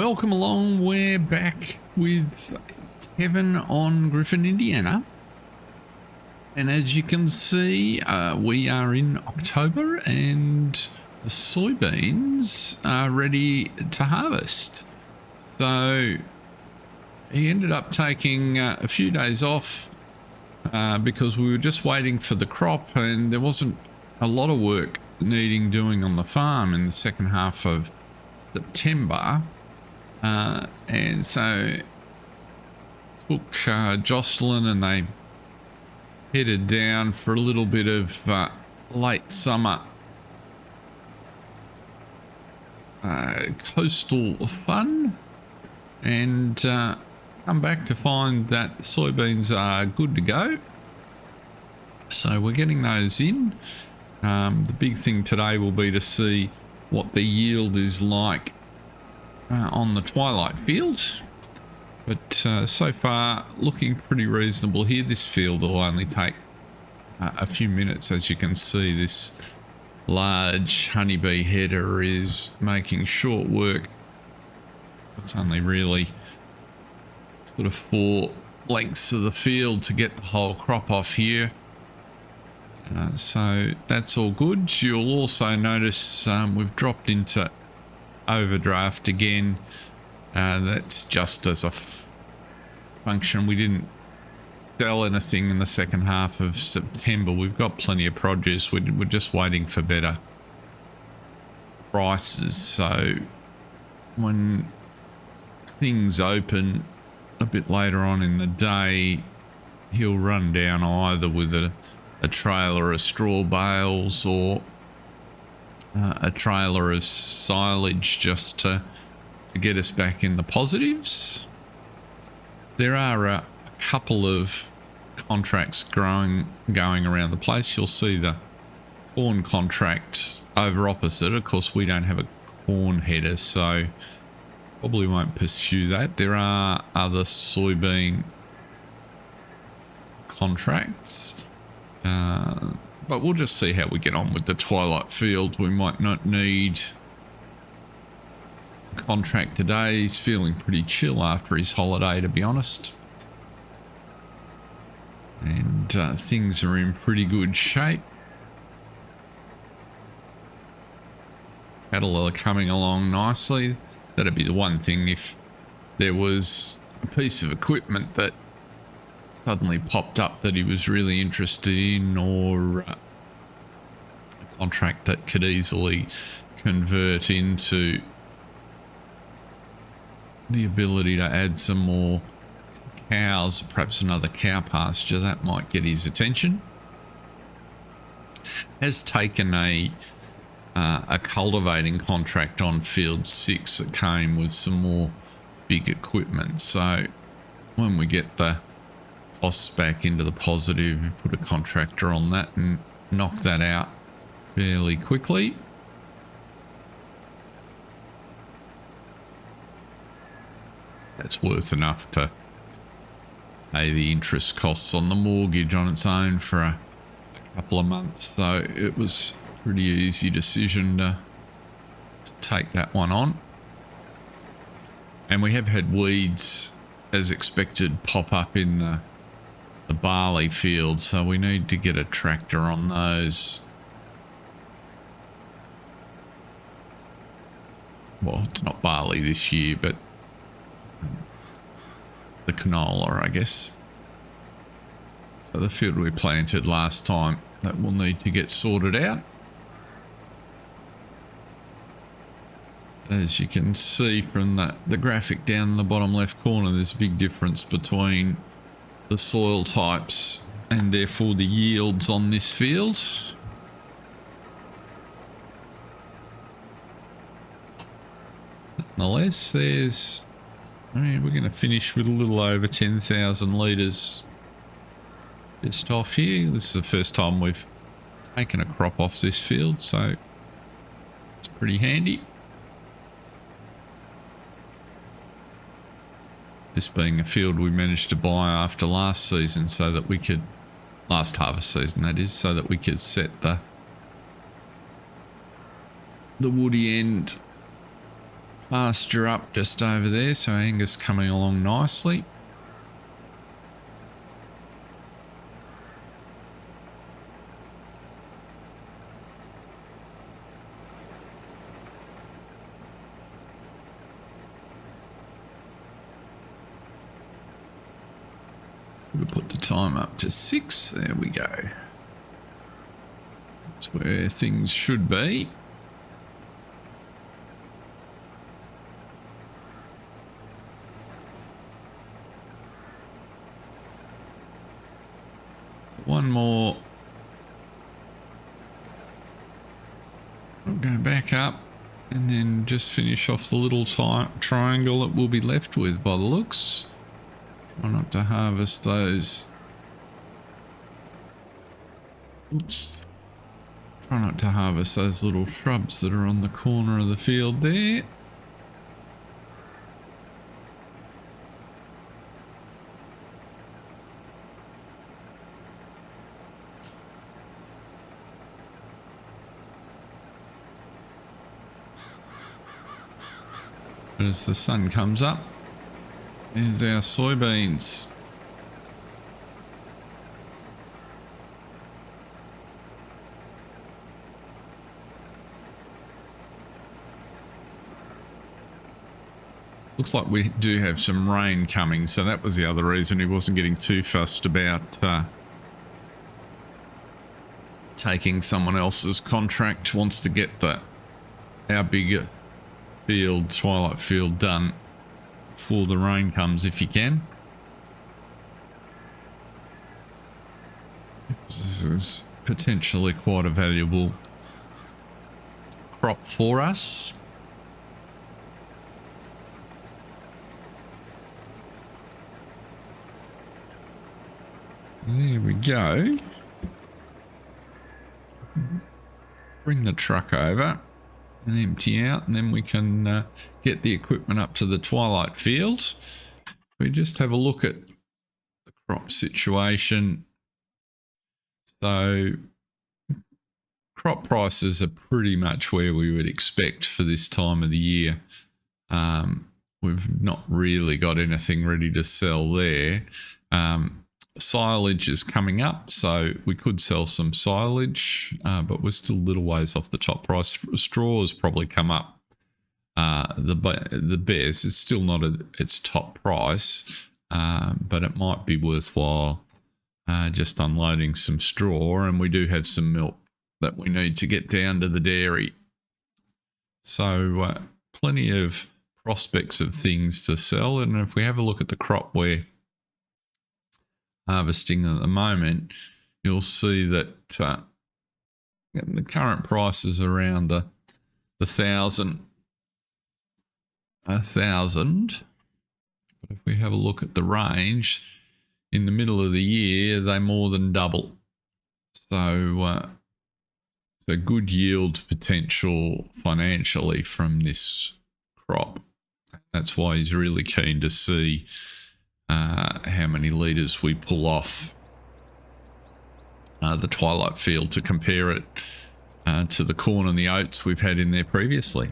welcome along. We're back with Kevin on Griffin, Indiana. And as you can see, we are in October and the soybeans are ready to harvest. So he ended up taking a few days off because we were just waiting for the crop, and there wasn't a lot of work needing doing on the farm in the second half of September. And so took Jocelyn and they headed down for a little bit of late summer coastal fun, and come back to find that the soybeans are good to go. So we're getting those in. The big thing today will be to see what the yield is like on the twilight field, but so far looking pretty reasonable here. This field will only take a few minutes. As you can see, this large honeybee header is making short work. It's only really sort of 4 lengths of the field to get the whole crop off here. So that's all good. You'll also notice we've dropped into overdraft again. That's just as a function. We didn't sell anything in the second half of September. We've got plenty of produce. We're just waiting for better prices. So when things open a bit later on in the day, he'll run down either with a trailer of straw bales or a trailer of silage just to get us back in the positives. There are a couple of contracts going around the place. You'll see the corn contract over opposite. Of course, we don't have a corn header, so probably won't pursue that. There are other soybean contracts, but we'll just see how we get on with the twilight field. We might not need a contract today. He's feeling pretty chill after his holiday, to be honest. And things are in pretty good shape. Cattle are coming along nicely. That'd be the one thing, if there was a piece of equipment that suddenly popped up that he was really interested in, or a contract that could easily convert into the ability to add some more cows, perhaps another cow pasture, that might get his attention. Has taken a cultivating contract on field 6 that came with some more big equipment. So when we get the costs back into the positive, we put a contractor on that and knock that out fairly quickly. That's worth enough to pay the interest costs on the mortgage on its own for a couple of months. So it was a pretty easy decision to take that one on. And we have had weeds, as expected, pop up in the barley field, so we need to get a tractor on those. Well, it's not barley this year, but the canola, I guess. So the field we planted last time, that will need to get sorted out. As you can see from the graphic down in the bottom left corner, there's a big difference between the soil types and therefore the yields on this field. Nonetheless, there's, I mean, we're going to finish with a little over 10,000 litres just off here. This is the first time we've taken a crop off this field, so it's pretty handy. This being a field we managed to buy after last season, so that we could, last harvest season that is, so that we could set the woody end pasture up just over there, so Angus coming along nicely. We'll put the time up to 6. There we go. That's where things should be. So one more. We'll go back up and then just finish off the little triangle that we'll be left with by the looks. Try not to harvest those. Oops. Try not to harvest those little shrubs that are on the corner of the field there. But as the sun comes up, there's our soybeans. Looks like we do have some rain coming, so that was the other reason he wasn't getting too fussed about taking someone else's contract. Wants to get our bigger field, twilight field, done before the rain comes if he can. This is potentially quite a valuable crop for us. There we go. Bring the truck over and empty out, and then we can get the equipment up to the twilight field. We just have a look at the crop situation. So crop prices are pretty much where we would expect for this time of the year. We've not really got anything ready to sell there. Silage is coming up, so we could sell some silage, but we're still a little ways off the top price. Straw has probably come up. The bears is still not at its top price, but it might be worthwhile just unloading some straw, and we do have some milk that we need to get down to the dairy. So plenty of prospects of things to sell, and if we have a look at the crop we're harvesting at the moment, you'll see that the current price is around the 1,000. But if we have a look at the range, in the middle of the year, they more than double. So it's a good yield potential financially from this crop. That's why he's really keen to see how many litres we pull off the twilight field to compare it to the corn and the oats we've had in there previously.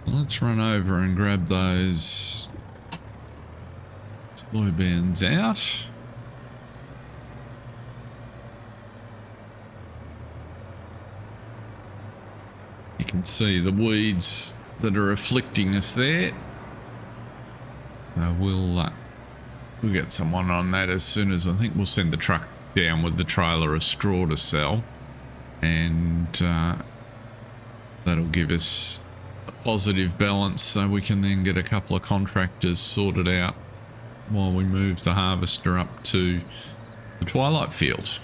Let's run over and grab those soybeans out. You can see the weeds that are afflicting us there. So we'll get someone on that as soon as, I think we'll send the truck down with the trailer of straw to sell, and that'll give us a positive balance so we can then get a couple of contractors sorted out while we move the harvester up to the twilight field.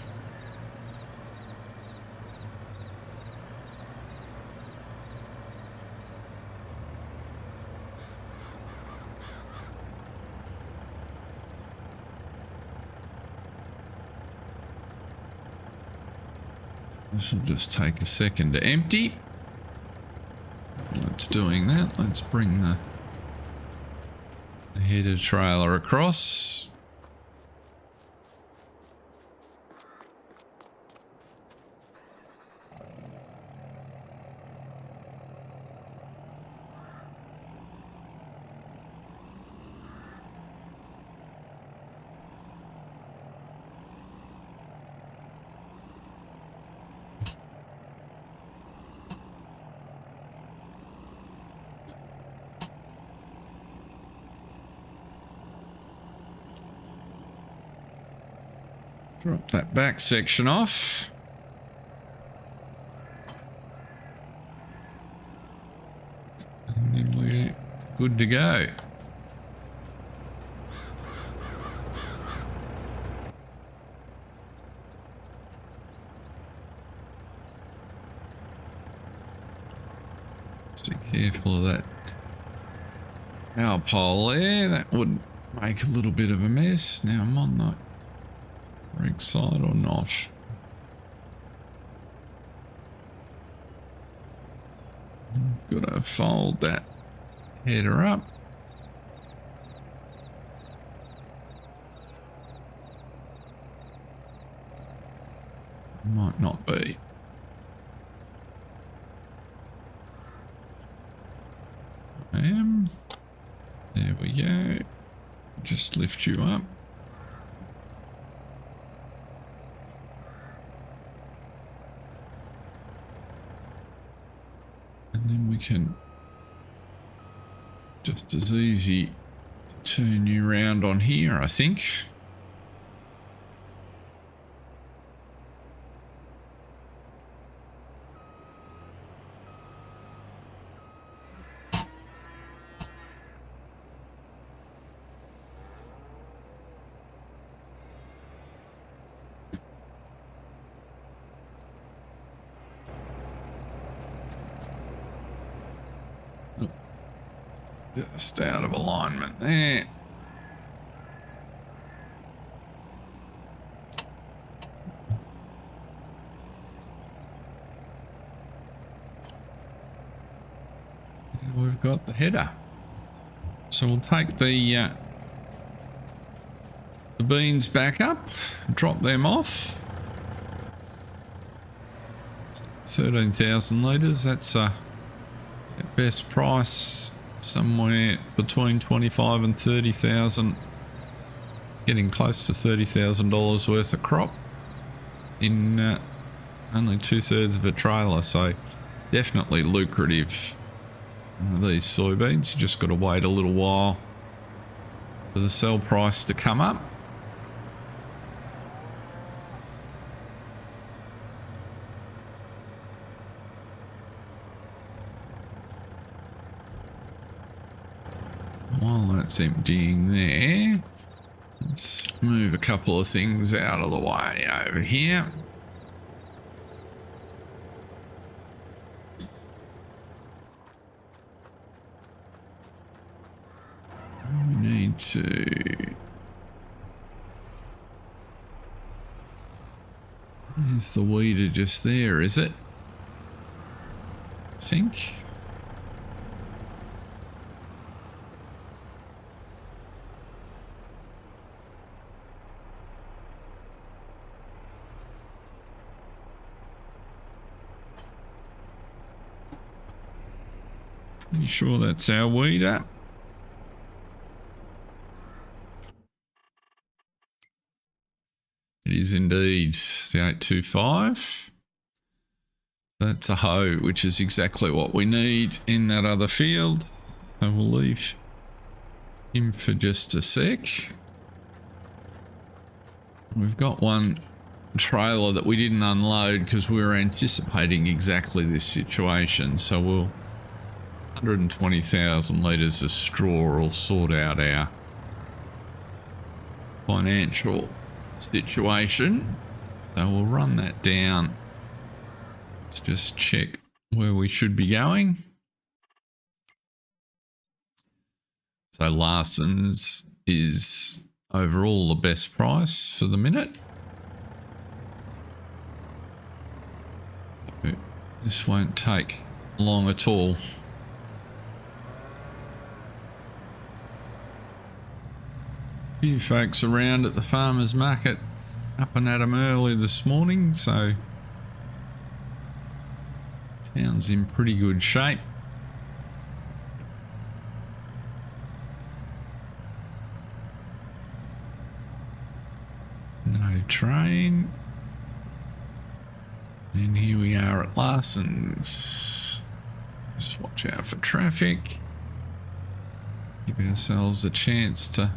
This will just take a second to empty. Let's doing that. Let's bring the header trailer across. Drop that back section off. And then we're good to go. Just be careful of that power pole there. That would make a little bit of a mess. Now I'm on the correct side or not? Got to fold that header up. Might not be. There we go. Just lift you up. And then we can just as easy turn you around on here, I think. Just out of alignment there. And we've got the header. So we'll take the beans back up, drop them off. 13,000 litres, that's at best price somewhere between 25 and 30,000, getting close to $30,000 worth of crop in only 2/3 of a trailer. So definitely lucrative, these soybeans. You just got to wait a little while for the sell price to come up. While that's emptying there, let's move a couple of things out of the way over here. We need to... There's the weeder just there, is it? I think. You sure that's our weeder? It is indeed the 825. That's a hoe, which is exactly what we need in that other field. So we'll leave him for just a sec. We've got one trailer that we didn't unload because we were anticipating exactly this situation. So we'll 120,000 litres of straw will sort out our financial situation. So we'll run that down. Let's just check where we should be going. So Larson's is overall the best price for the minute. This won't take long at all. Few folks around at the farmers market up and at 'em early this morning, so town's in pretty good shape. No train. And here we are at Larson's. Just watch out for traffic. Give ourselves a chance to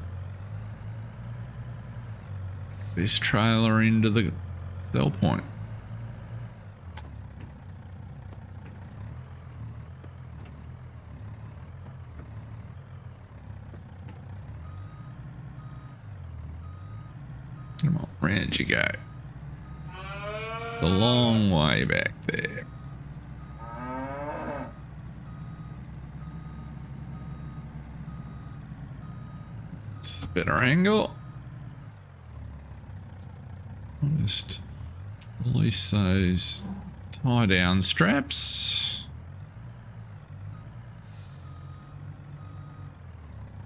this trailer into the sell point. Come on, round you go. It's a long way back there. It's a better angle. I'll just release those tie down straps.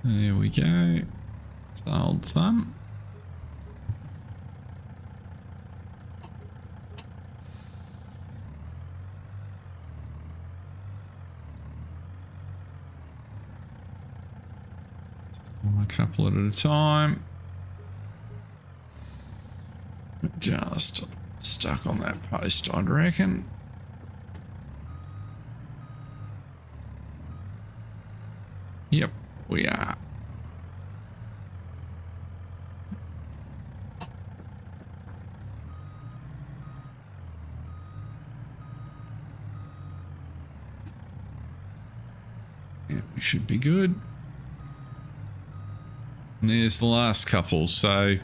There we go. Sold some. A couple at a time. Just stuck on that post, I'd reckon. Yep, we are. Yeah, we should be good. And there's the last couple. So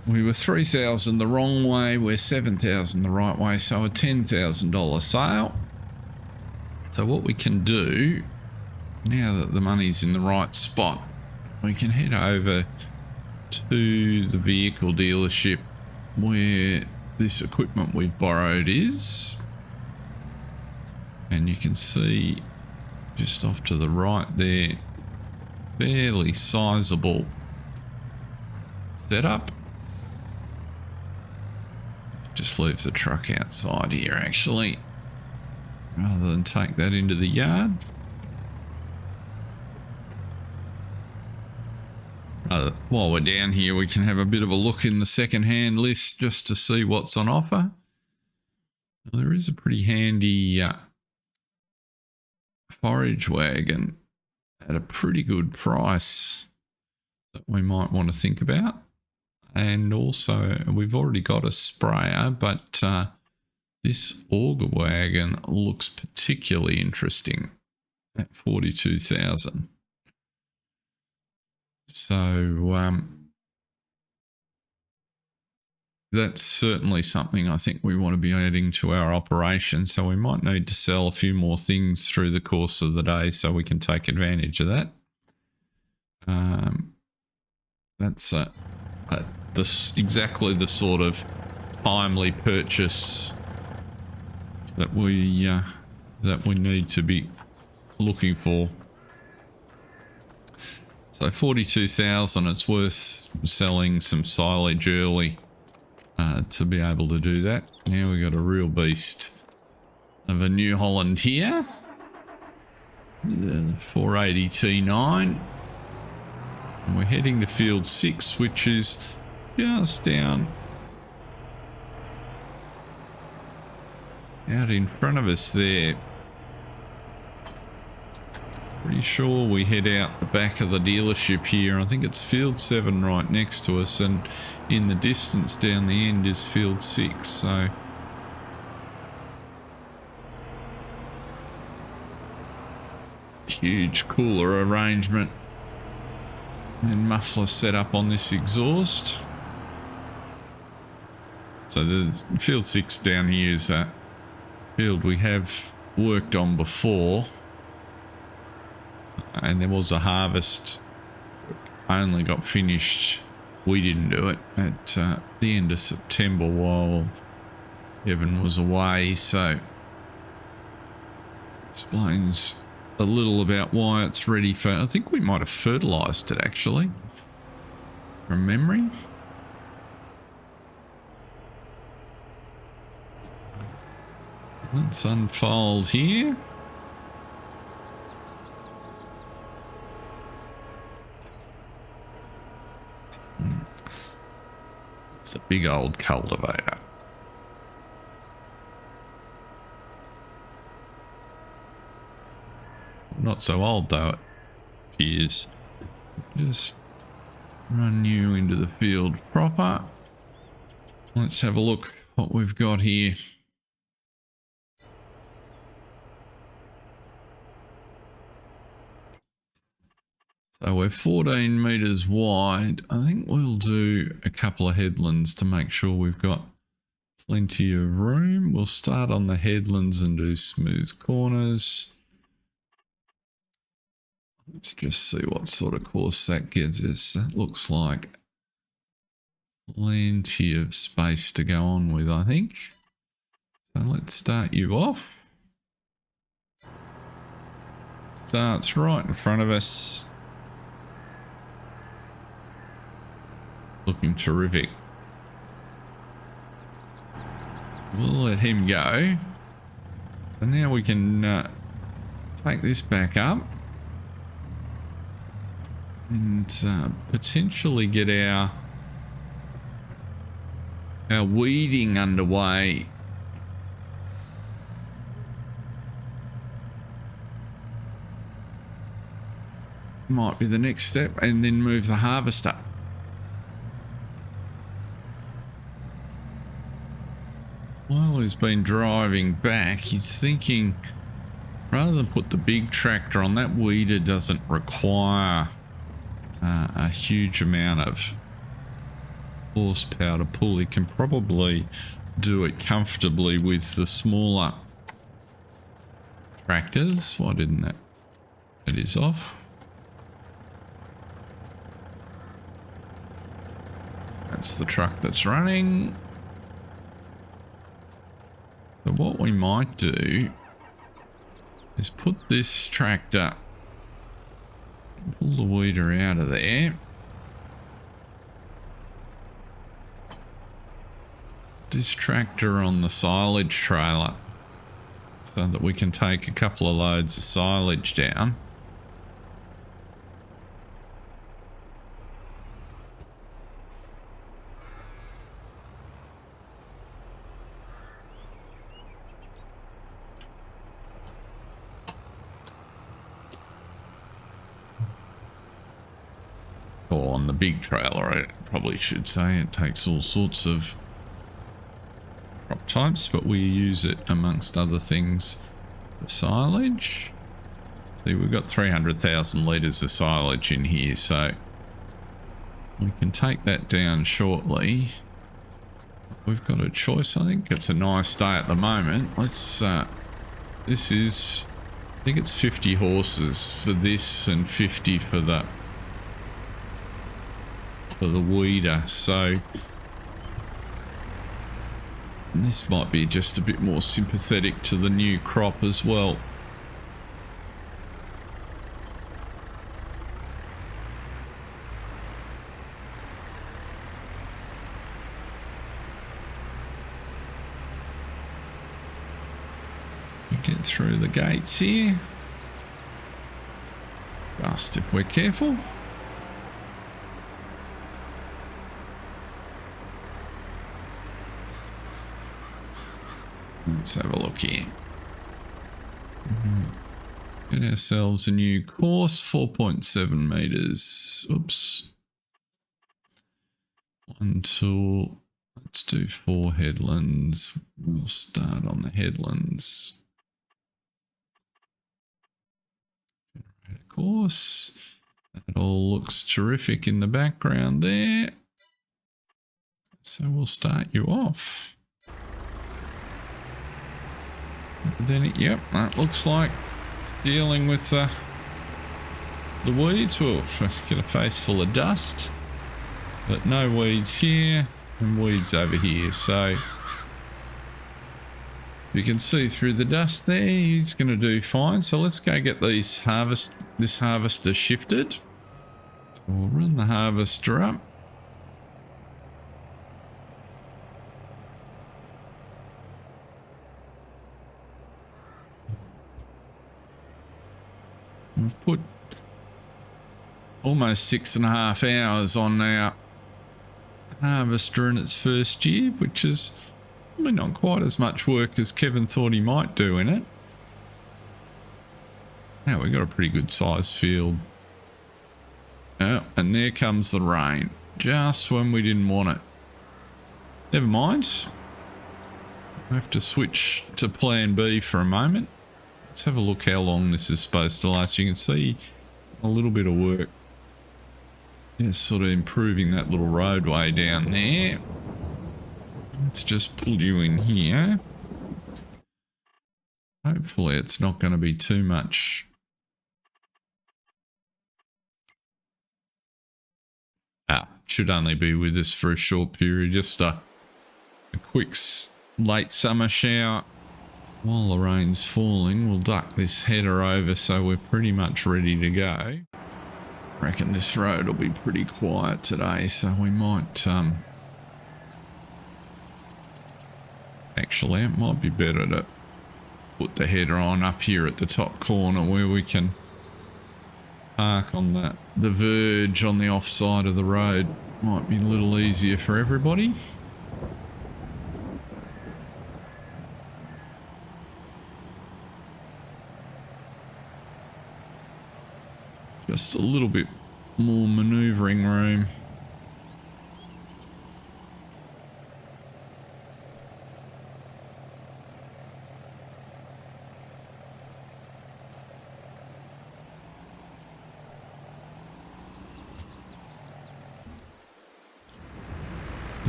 we were 3,000 the wrong way, we're 7,000 the right way, so a $10,000 sale. So what we can do, now that the money's in the right spot, we can head over to the vehicle dealership where this equipment we've borrowed is. And you can see just off to the right there, fairly sizable setup. Just leave the truck outside here actually, rather than take that into the yard. While we're down here, we can have a bit of a look in the second-hand list just to see what's on offer. Well, there is a pretty handy forage wagon at a pretty good price that we might want to think about. And also, we've already got a sprayer, but this auger wagon looks particularly interesting at 42,000. So that's certainly something I think we want to be adding to our operation. So we might need to sell a few more things through the course of the day so we can take advantage of that. That's exactly the sort of timely purchase that we need to be looking for. So 42,000, it's worth selling some silage early to be able to do that. Now we've got a real beast of a New Holland here, the 480 T9, and we're heading to field 6, which is just down out in front of us there. Pretty sure we head out the back of the dealership here. I think it's field 7 right next to us, and in the distance down the end is field 6. So huge cooler arrangement and muffler set up on this exhaust. So the field 6 down here is a field we have worked on before. And there was a harvest, only got finished, we didn't do it, at the end of September while Kevin was away, so explains a little about why it's ready for, I think we might have fertilised it actually, from memory. Let's unfold here. It's a big old cultivator. Not so old though, it appears. Just Run you into the field proper. Let's have a look what we've got here. So we're 14 metres wide. I think we'll do a couple of headlands to make sure we've got plenty of room. We'll start on the headlands and do smooth corners. Let's just see what sort of course that gets us. That looks like plenty of space to go on with, I think. So let's start you off. Starts right in front of us. Looking terrific. We'll let him go. So now we can take this back up and potentially get our weeding underway. Might be the next step, and then move the harvester. While he's been driving back, he's thinking, rather than put the big tractor on, that weeder doesn't require a huge amount of horsepower to pull. He can probably do it comfortably with the smaller tractors. Why didn't that? It is off. That's the truck that's running. So what we might do is put this tractor, pull the weeder out of there. This tractor on the silage trailer so that we can take a couple of loads of silage down. Or on the big trailer, I probably should say. It takes all sorts of crop types, but we use it amongst other things for silage. See, we've got 300,000 litres of silage in here, so we can take that down shortly. We've got a choice. I think it's a nice day at the moment. Let's this is, I think it's 50 horses for this and 50 for the weeder, so and this might be just a bit more sympathetic to the new crop as well. We get through the gates here, just if we're careful. Let's have a look here. Get ourselves a new course, 4.7 meters. Oops. 1 tool. Let's do 4 headlands. We'll start on the headlands. Generate a course. That all looks terrific in the background there. So we'll start you off. Then, yep, that looks like it's dealing with the weeds. We'll get a face full of dust, but no weeds here and weeds over here. So you can see through the dust there, he's going to do fine. So let's go get this harvester shifted. We'll run the harvester up. We've put almost 6.5 hours on our harvester in its first year, which is probably not quite as much work as Kevin thought he might do in it. Now we've got a pretty good sized field Oh, and there comes the rain. Just when we didn't want it. Never mind. I have to switch to plan B for a moment. Let's have a look how long this is supposed to last. You can see a little bit of work. It's sort of improving that little roadway down there. Let's just pull you in here. Hopefully it's not going to be too much. Should only be with us for a short period. Just a quick late summer shower. While the rain's falling, we'll duck this header over so we're pretty much ready to go. I reckon this road will be pretty quiet today, so we might... Actually, it might be better to put the header on up here at the top corner where we can park on the verge on the off side of the road. Might be a little easier for everybody. Just a little bit more maneuvering room.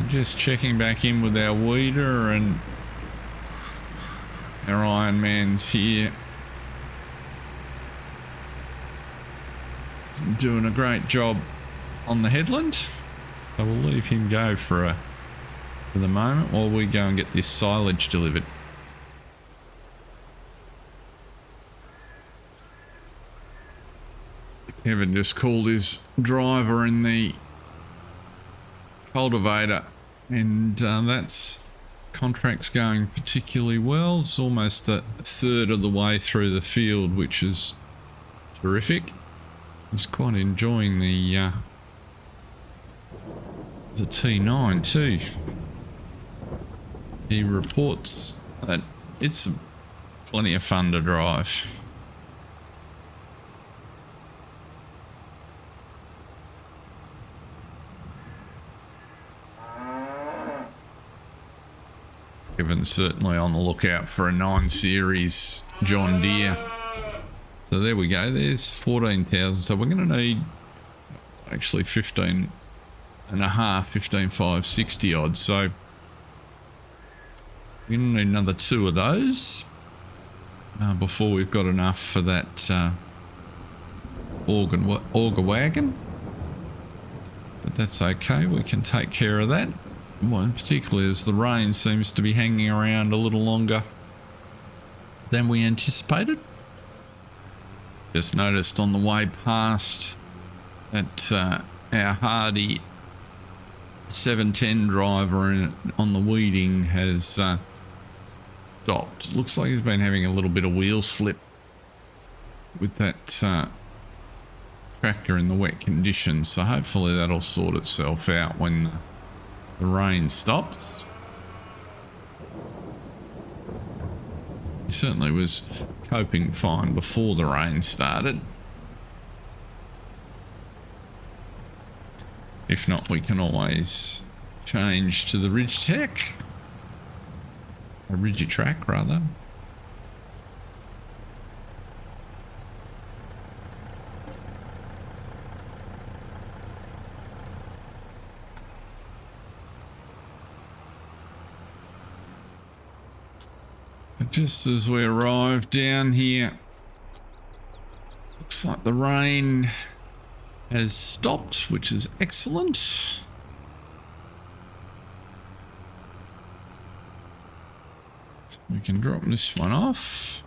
Just checking back in with our weeder, and our Iron Man's here. Doing a great job on the headland. So we'll leave him go for the moment while we go and get this silage delivered. Kevin just called his driver in the cultivator, and that's contract's going particularly well. It's almost a third of the way through the field, which is terrific. He's quite enjoying the T9 too. He reports that it's plenty of fun to drive. Kevin's certainly on the lookout for a 9 Series John Deere. So there we go, there's 14,000. So we're going to need actually 15 and a half, 15,560 odd. So we're going to need another 2 of those before we've got enough for that auger wagon. But that's okay, we can take care of that. Well, particularly as the rain seems to be hanging around a little longer than we anticipated. Just noticed on the way past that our hardy 710 driver on the weeding has stopped. Looks like he's been having a little bit of wheel slip with that tractor in the wet conditions. So hopefully that'll sort itself out when the rain stops. He certainly was coping fine before the rain started. If not, we can always change to the Ridgetech. A Rigitrack, rather. Just as we arrive down here, looks like the rain has stopped, which is excellent. So we can drop this one off.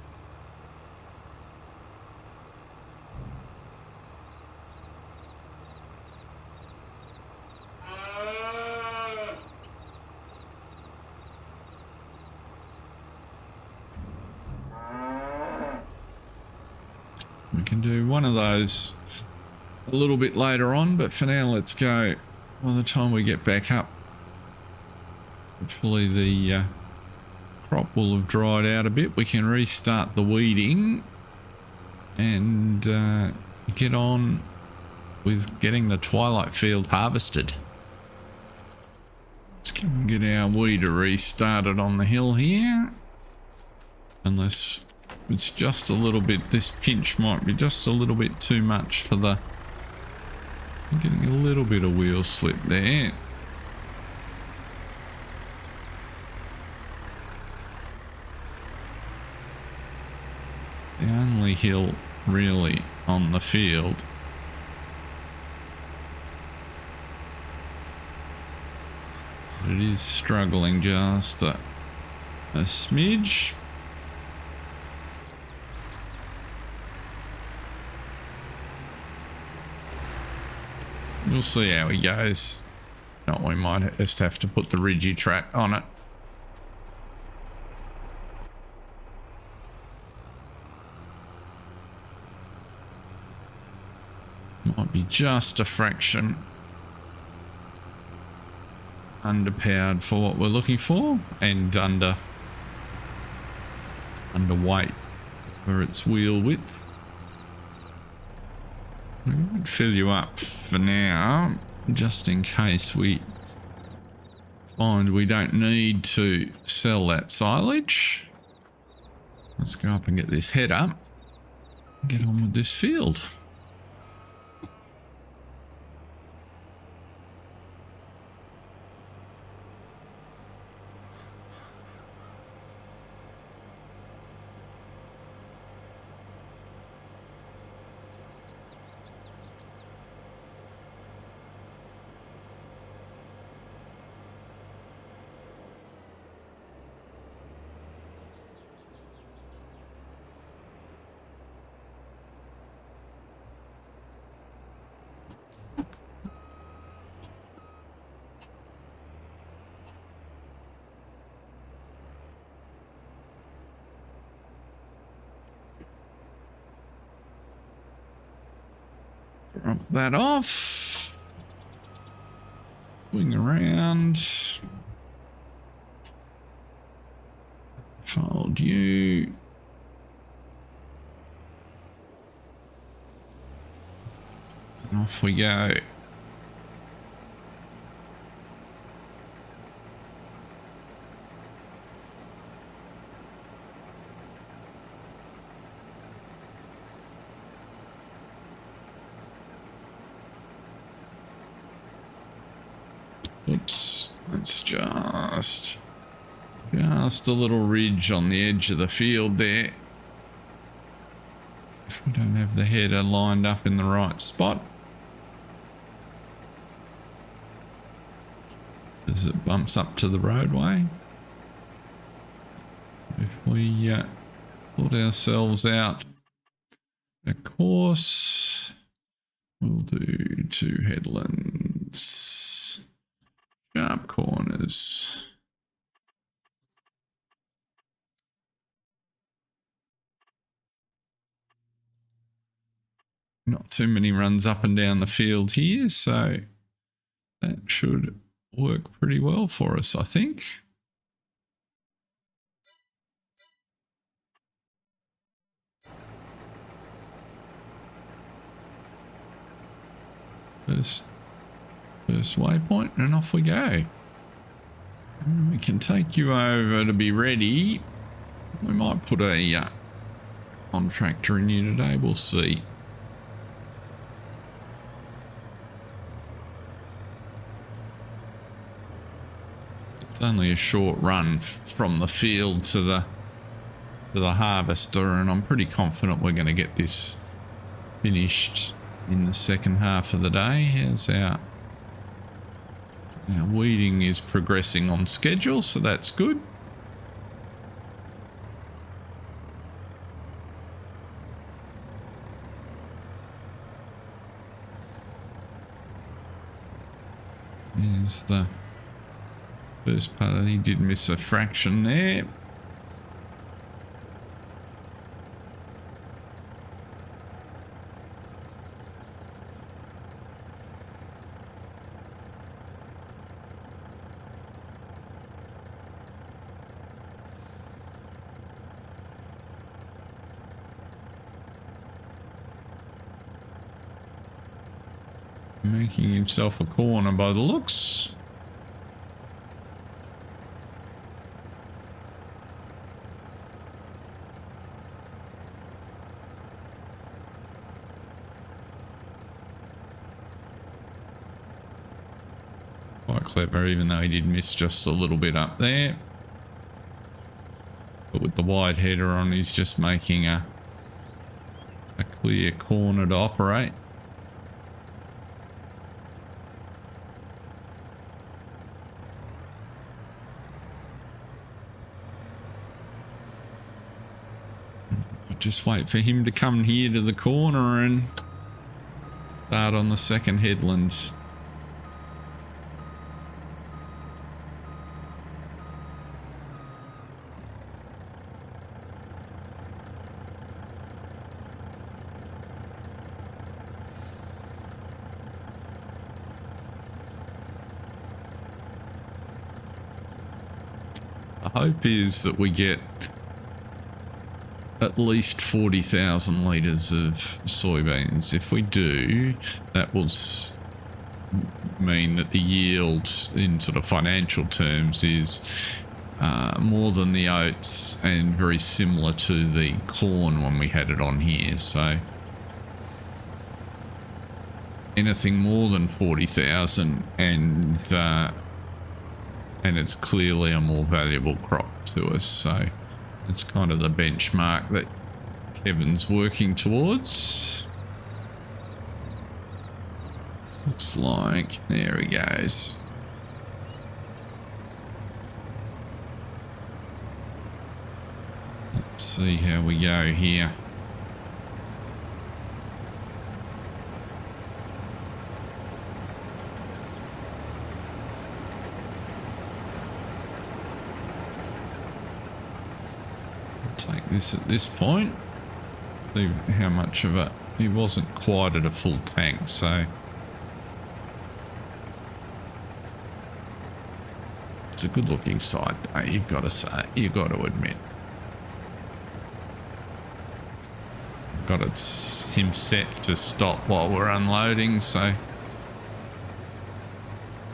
We can do one of those a little bit later on, but for now let's go. By the time we get back up, hopefully the crop will have dried out a bit. We can restart the weeding and get on with getting the twilight field harvested. Let's go and get our weeder restarted on the hill here. Unless it's just a little bit, this pinch might be just a little bit too much for the... I'm getting a little bit of wheel slip there. It's the only hill really on the field. It is struggling just a smidge. We'll see how he goes. No, we might just have to put the ridgy track on it. Might be just a fraction underpowered for what we're looking for, and underweight for its wheel width. We might fill you up for now, just in case we find we don't need to sell that silage. Let's go up and get this head up and get on with this field. Drop that off. Swing around. Fold you. And off we go. Oops, that's just a little ridge on the edge of the field there. If we don't have the header lined up in the right spot, as it bumps up to the roadway. If we sort ourselves out a course, we'll do 2 headlands, sharp corners. Not too many runs up and down the field here, so that should work pretty well for us, I think. First waypoint, and off we go. And we can take you over to be ready. We might put a contractor in you today, we'll see. It's only a short run from the field to the harvester, and I'm pretty confident we're going to get this finished in the second half of the day. How's our weeding is progressing on schedule, so that's good. There's the first part. He did miss a fraction there. Making himself a corner by the looks. Quite clever, even though he did miss just a little bit up there. But with the wide header on, he's just making a clear corner to operate. I'll just wait for him to come here to the corner and start on the second headland. Hope is that we get at least 40,000 litres of soybeans. If we do, that will mean that the yield in sort of financial terms is more than the oats and very similar to the corn when we had it on here. So anything more than 40,000 and it's clearly a more valuable crop to us. So it's kind of the benchmark that Kevin's working towards. Looks like, there he goes. Let's see how we go here. Take this at this point. See how much of it. He wasn't quite at a full tank, so it's a good looking sight though, you've got to say, you've got to admit. Got him set to stop while we're unloading, so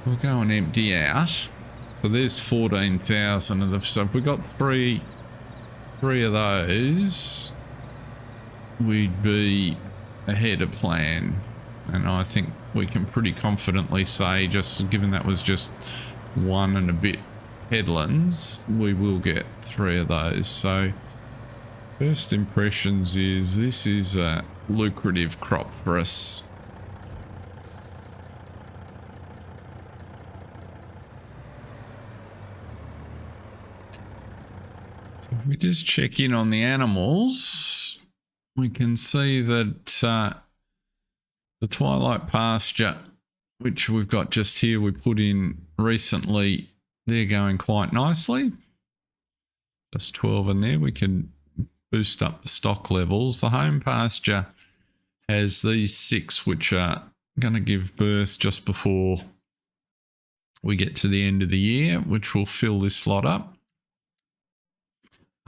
we'll go and empty out. So there's 14,000 of the, so if we got three of those, we'd be ahead of plan. And I think we can pretty confidently say, just given that was just one and a bit headlands, we will get 3 of those. So first impressions is this is a lucrative crop for us. If we just check in on the animals, we can see that the twilight pasture, which we've got just here, we put in recently, they're going quite nicely. Just 12 in there. We can boost up the stock levels. The home pasture has these 6, which are going to give birth just before we get to the end of the year, which will fill this slot up.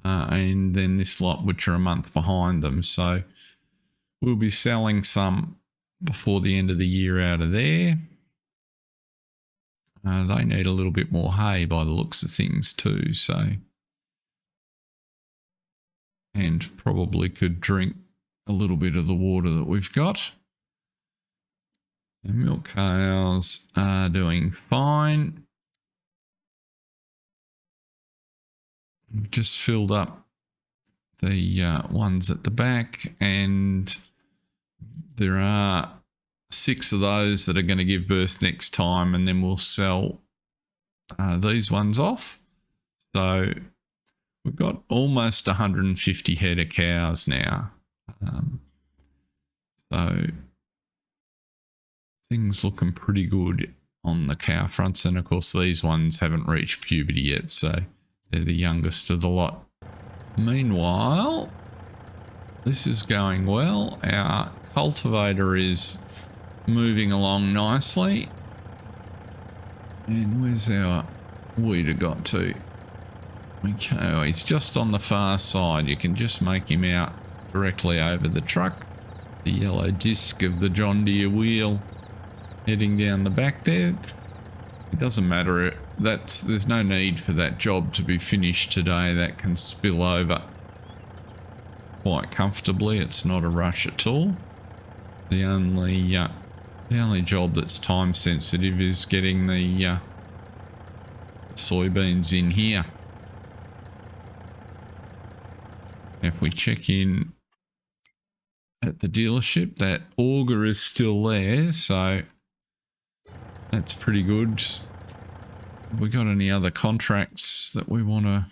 And then this lot, which are a month behind them. So we'll be selling some before the end of the year out of there. They need a little bit more hay by the looks of things too. So, and probably could drink a little bit of the water that we've got. The milk cows are doing fine. We've just filled up the ones at the back, and there are 6 of those that are going to give birth next time, and then we'll sell these ones off. So we've got almost 150 head of cows now. So things looking pretty good on the cow fronts, and of course these ones haven't reached puberty yet, so they're the youngest of the lot. Meanwhile, this is going well. Our cultivator is moving along nicely. And where's our weeder got to? Okay, oh, he's just on the far side. You can just make him out directly over the truck. The yellow disc of the John Deere wheel. heading down the back there. It doesn't matter. There's no need for that job to be finished today. That can spill over quite comfortably. It's not a rush at all. The only job that's time sensitive is getting the soybeans in here. If we check in at the dealership, that auger is still there, so that's pretty good. Have we got any other contracts that we want to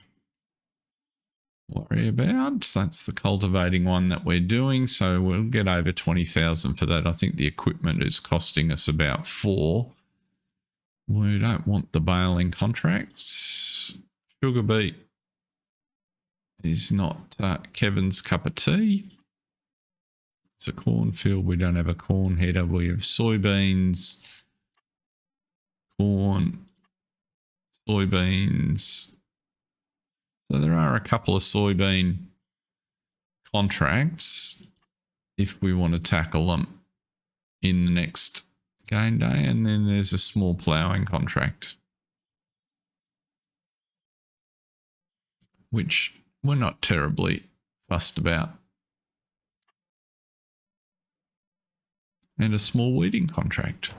worry about? That's the cultivating one that we're doing, so we'll get over 20,000 for that. I think the equipment is costing us about 4. We don't want the baling contracts. Sugar beet is not Kevin's cup of tea. It's a cornfield. We don't have a corn header. We have soybeans, corn, soybeans. So there are a couple of soybean contracts if we want to tackle them in the next game day. And then there's a small ploughing contract, which we're not terribly fussed about. And a small weeding contract.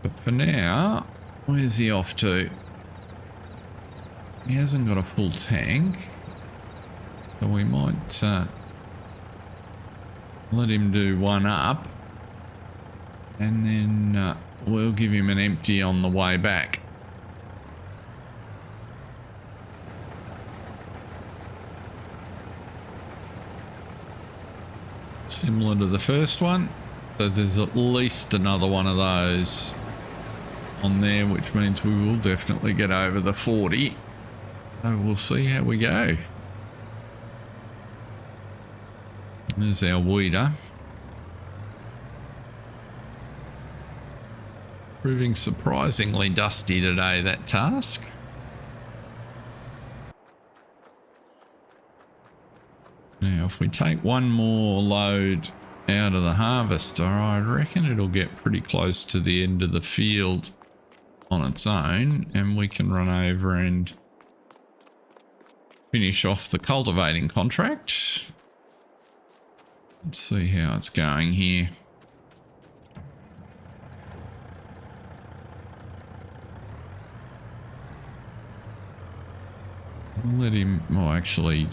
But for now, where's he off to? He hasn't got a full tank, so we might let him do one up, and then we'll give him an empty on the way back. Similar to the first one, so there's at least another one of those on there, which means we will definitely get over the 40. So we'll see how we go. There's our weeder. Proving surprisingly dusty today, that task. Now, if we take one more load out of the harvester, I reckon it'll get pretty close to the end of the field on its own, and we can run over and finish off the cultivating contract. Let's see how it's going here. Let him, well, actually,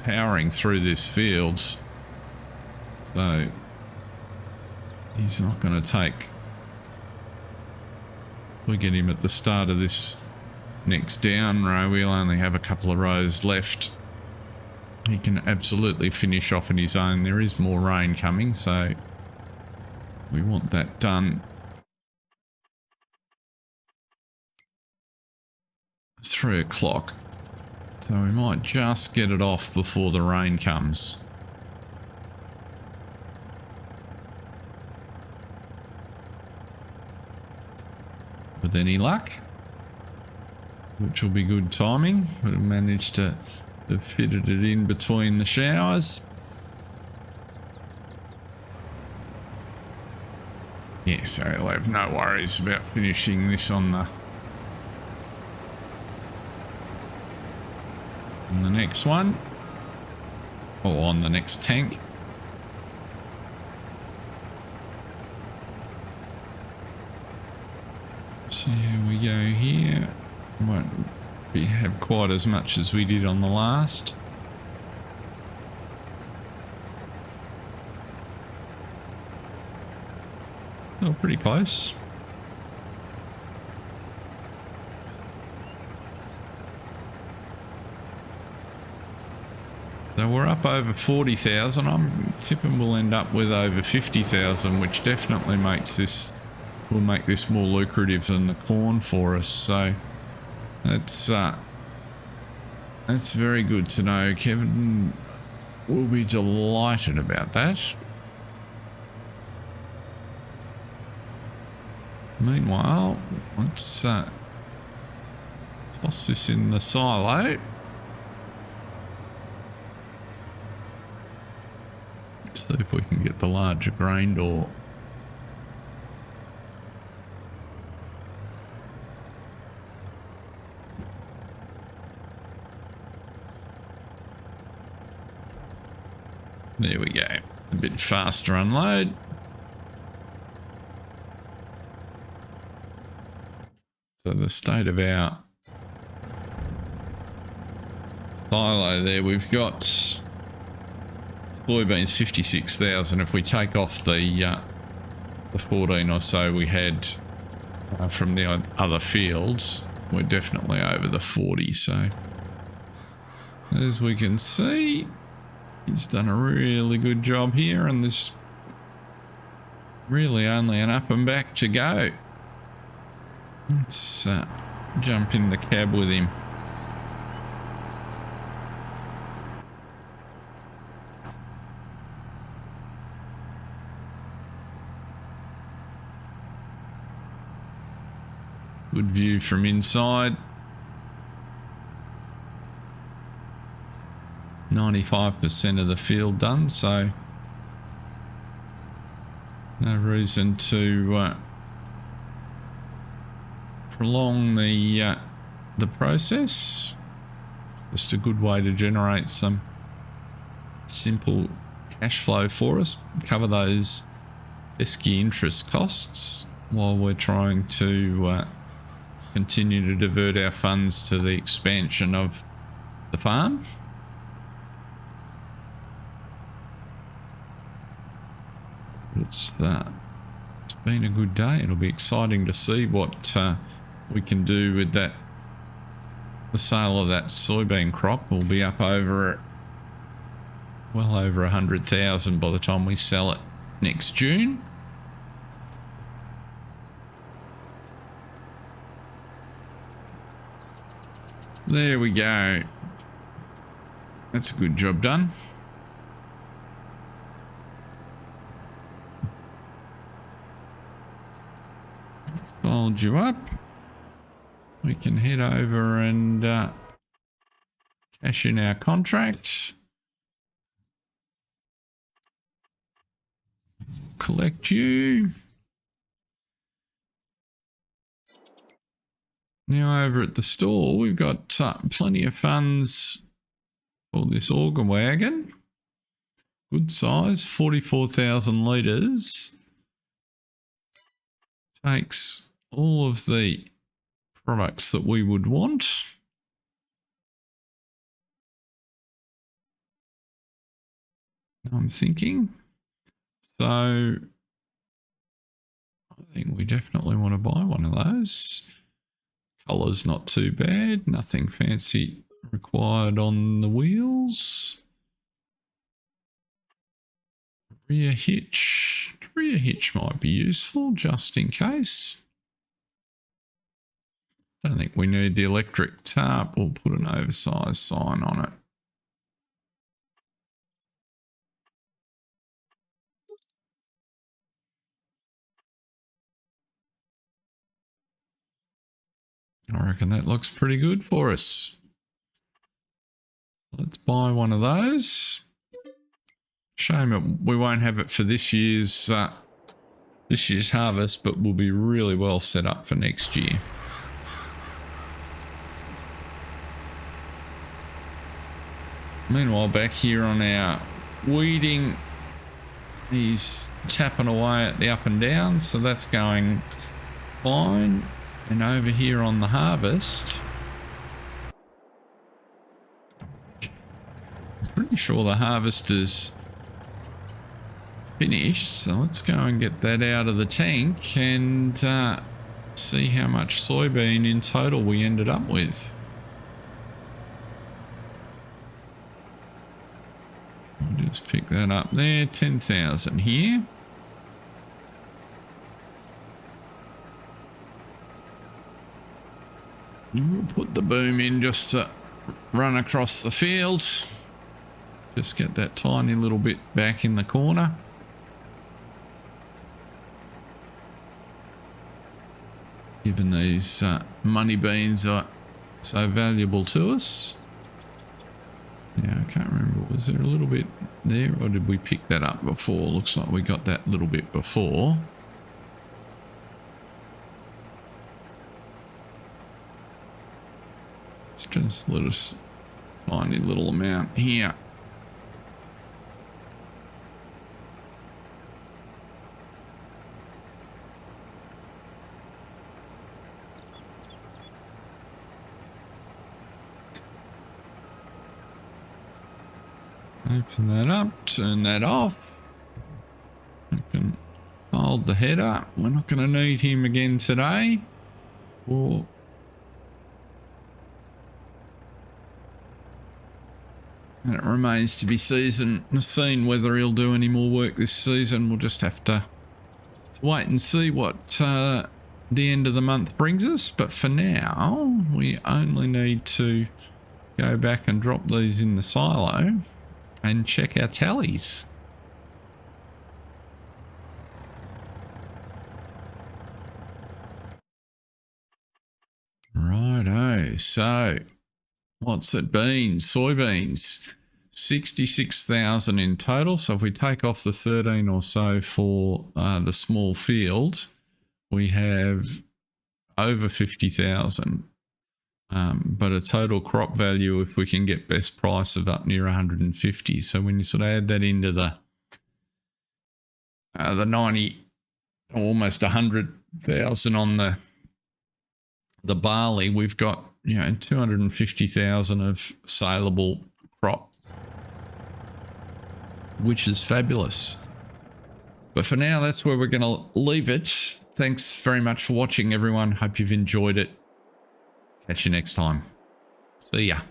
powering through this field, so he's not going to take. If we get him at the start of this next down row, we'll only have a couple of rows left. He can absolutely finish off on his own. There is more rain coming, so we want that done. 3 o'clock. So we might just get it off before the rain comes. With any luck, which will be good timing, we've managed to have fitted it in between the showers. Yeah, so I'll have no worries about finishing this on the next one, or on the next tank. So here we go here. Won't have quite as much as we did on the last. Oh, pretty close. So we're up over 40,000. I'm tipping we'll end up with over 50,000, which definitely makes this, will make this more lucrative than the corn for us. So that's very good to know. Kevin will be delighted about that. Meanwhile, let's toss this in the silo. So See if we can get the larger grain door. There we go. A bit faster unload. So the state of our silo there, we've got soybeans 56,000. If we take off the 14 or so we had from the other fields, we're definitely over the 40. So as we can see, he's done a really good job here, and there's really only an up and back to go. Let's jump in the cab with him. Good view from inside. 95% of the field done, so no reason to prolong the process. Just a good way to generate some simple cash flow for us, cover those pesky interest costs while we're trying to continue to divert our funds to the expansion of the farm. It's been a good day. It'll be exciting to see what we can do with that. The sale of that soybean crop will be up over, well over 100,000 by the time we sell it next June. There we go. That's a good job done. Fold you up. We can head over and cash in our contract. Collect you. Now over at the store, we've got plenty of funds for this auger wagon. Good size, 44,000 litres. Takes all of the products that we would want. I'm thinking. So I think we definitely want to buy one of those. Colour's not too bad, nothing fancy required on the wheels. Rear hitch. Rear hitch might be useful just in case. Don't think we need the electric tarp. We'll put an oversized sign on it. I reckon that looks pretty good for us. Let's buy one of those. Shame we won't have it for this year's harvest, but we'll be really well set up for next year. Meanwhile, back here on our weeding, he's tapping away at the up and down, so that's going fine. And over here on the harvest, I'm pretty sure the harvest is finished, so let's go and get that out of the tank and see how much soybean in total we ended up with. I'll just pick that up there, 10,000 here. We'll put the boom in just to run across the field. Just get that tiny little bit back in the corner. Given these money beans are so valuable to us. Yeah, I can't remember. Was there a little bit there or did we pick that up before? Looks like we got that little bit before. It's just a little tiny little amount here. Open that up, turn that off. We can fold the header. We're not going to need him again today. And it remains to be seen whether he'll do any more work this season. We'll just have to wait and see what the end of the month brings us. But for now, we only need to go back and drop these in the silo and check our tallies. Righto, so what's it been? Soybeans, 66,000 in total. So if we take off the 13 or so for the small field, we have over 50,000. But a total crop value, if we can get best price, of up near 150. So when you sort of add that into the 90, almost 100,000 on the barley, we've got, you know, 250,000 of saleable crop, which is fabulous. But for now, that's where we're going to leave it. Thanks very much for watching, everyone. Hope you've enjoyed it. Catch you next time. See ya.